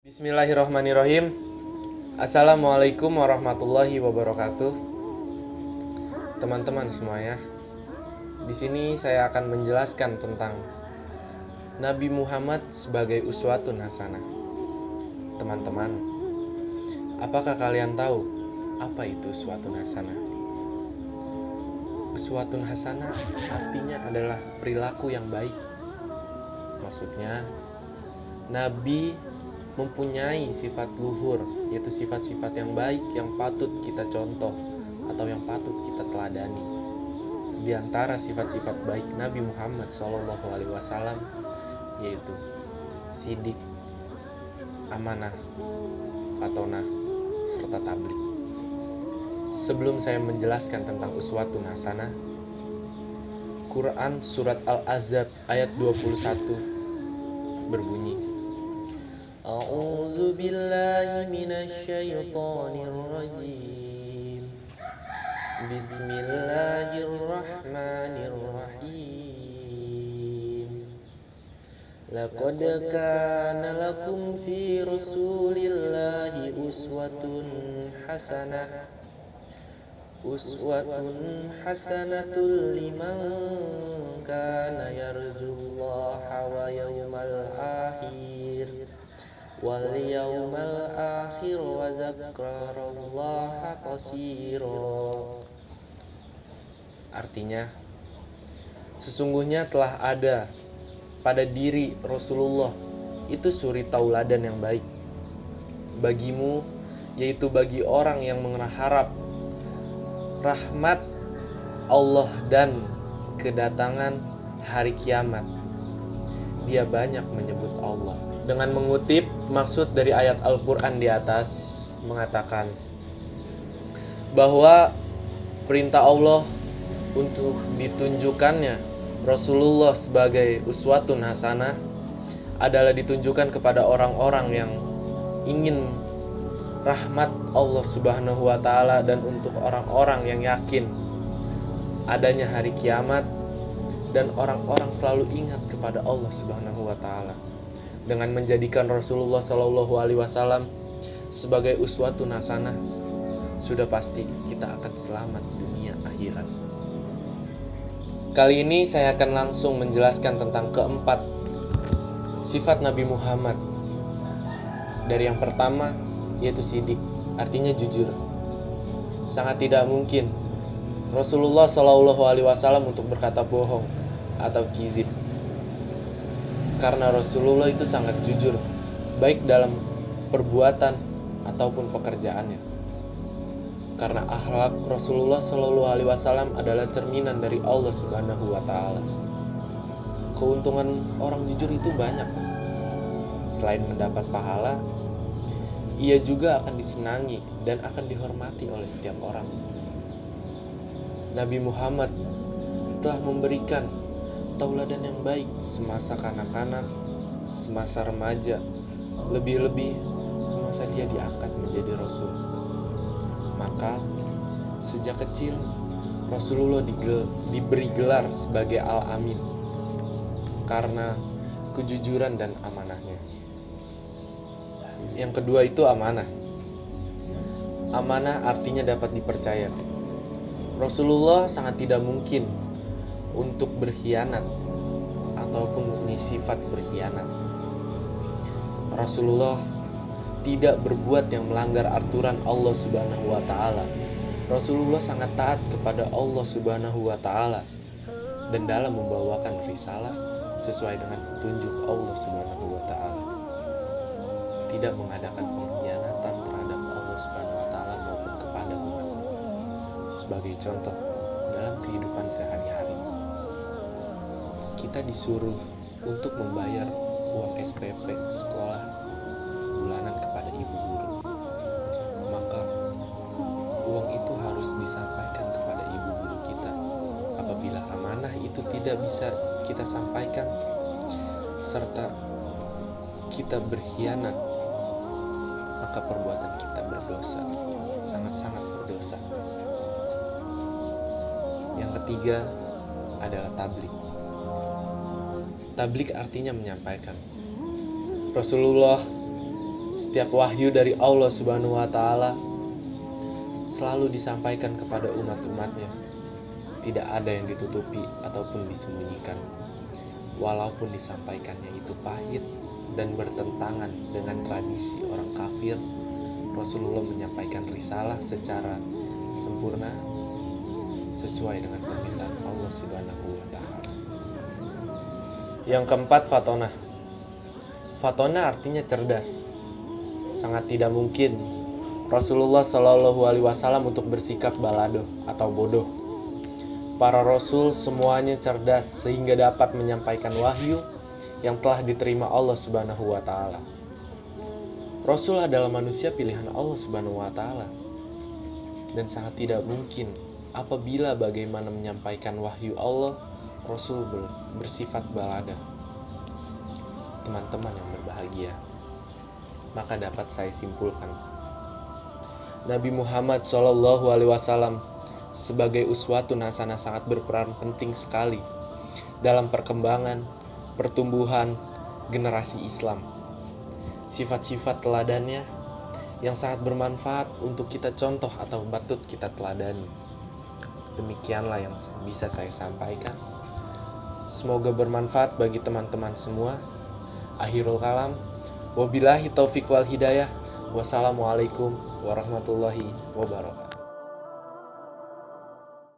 Bismillahirrahmanirrahim. Assalamualaikum warahmatullahi wabarakatuh. Teman-teman semuanya, di sini saya akan menjelaskan tentang Nabi Muhammad sebagai uswatun hasanah. Teman-teman, apakah kalian tahu apa itu uswatun hasanah? Uswatun hasanah artinya adalah perilaku yang baik. Maksudnya, Nabi mempunyai sifat luhur, yaitu sifat-sifat yang baik yang patut kita contoh atau yang patut kita teladani. Di antara sifat-sifat baik Nabi Muhammad SAW yaitu sidik, amanah, fatonah, serta tablik. Sebelum saya menjelaskan tentang uswatun hasanah, Quran surat Al-Ahzab ayat 21 berbunyi, A'udzu billahi minasyaitonir rajim. Bismillahirrahmanirrahim. Laqad kana lakum fi rasulillahi uswatun hasanatul liman kana yarjullaha wa yawmal akhir wal yawmal akhir wa dzakarallaha katsira. Artinya, sesungguhnya telah ada pada diri Rasulullah itu suri tauladan yang baik bagimu, yaitu bagi orang yang mengharap rahmat Allah dan kedatangan hari kiamat. Dia banyak menyebut Allah. Dengan mengutip maksud dari ayat Al-Quran di atas, mengatakan bahwa perintah Allah untuk ditunjukkannya Rasulullah sebagai uswatun hasanah adalah ditunjukkan kepada orang-orang yang ingin rahmat Allah Subhanahu wa Ta'ala, dan untuk orang-orang yang yakin adanya hari kiamat, dan orang-orang selalu ingat kepada Allah Subhanahu wa Ta'ala. Dengan menjadikan Rasulullah Shallallahu Alaihi Wasallam sebagai uswatun hasanah, sudah pasti kita akan selamat dunia akhirat. Kali ini saya akan langsung menjelaskan tentang keempat sifat Nabi Muhammad. Dari yang pertama, yaitu sidik, artinya jujur. Sangat tidak mungkin Rasulullah Shallallahu Alaihi Wasallam untuk berkata bohong atau kizib, karena Rasulullah itu sangat jujur, baik dalam perbuatan ataupun pekerjaannya. Karena akhlak Rasulullah Shallallahu Alaihi Wasallam adalah cerminan dari Allah Subhanahu Wa Taala. Keuntungan orang jujur itu banyak. Selain mendapat pahala, ia juga akan disenangi dan akan dihormati oleh setiap orang. Nabi Muhammad telah memberikan tauladan yang baik semasa kanak-kanak, semasa remaja, lebih-lebih semasa dia diangkat menjadi Rasul. Maka sejak kecil Rasulullah diberi gelar sebagai Al-Amin karena kejujuran dan amanahnya. Yang kedua itu amanah. Amanah artinya dapat dipercaya. Rasulullah sangat tidak mungkin untuk berkhianat ataupun mempunyai sifat berkhianat. Rasulullah tidak berbuat yang melanggar aturan Allah Subhanahu wa Ta'ala. Rasulullah sangat taat kepada Allah Subhanahu wa Ta'ala dan dalam membawakan risalah sesuai dengan petunjuk Allah Subhanahu wa Ta'ala. Tidak mengadakan pengkhianatan terhadap Allah Subhanahu wa Ta'ala maupun kepada umat. Sebagai contoh, dalam kehidupan sehari-hari, kita disuruh untuk membayar uang SPP sekolah bulanan kepada ibu guru. Maka uang itu harus disampaikan kepada ibu guru kita. Apabila amanah itu tidak bisa kita sampaikan, serta kita berkhianat, maka perbuatan kita berdosa, sangat-sangat berdosa. Yang ketiga adalah tablik. Tablik artinya menyampaikan. Rasulullah Setiap wahyu dari Allah Subhanahu wa Ta'ala selalu disampaikan kepada umat-umatnya. Tidak ada yang ditutupi ataupun disembunyikan. Walaupun disampaikannya itu pahit dan bertentangan dengan tradisi orang kafir, Rasulullah menyampaikan risalah secara sempurna sesuai dengan permintaan Allah Subhanahu wa Ta'ala. Yang keempat, fatonah. Fatonah artinya cerdas. Sangat tidak mungkin Rasulullah Shallallahu Alaihi Wasallam untuk bersikap balado atau bodoh. Para rasul semuanya cerdas sehingga dapat menyampaikan wahyu yang telah diterima Allah Subhanahu wa Ta'ala. Rasul adalah manusia pilihan Allah Subhanahu wa Ta'ala, dan sangat tidak mungkin apabila bagaimana menyampaikan wahyu Allah, Rasul bersifat balada. Teman-teman yang berbahagia, maka dapat saya simpulkan, Nabi Muhammad SAW sebagai uswatun hasanah sangat berperan penting sekali dalam perkembangan, pertumbuhan generasi Islam. Sifat-sifat teladannya yang sangat bermanfaat untuk kita contoh atau patut kita teladani. Demikianlah yang bisa saya sampaikan. Semoga bermanfaat bagi teman-teman semua. Akhirul kalam. Wabillahi taufiq wal hidayah. Wassalamualaikum warahmatullahi wabarakatuh.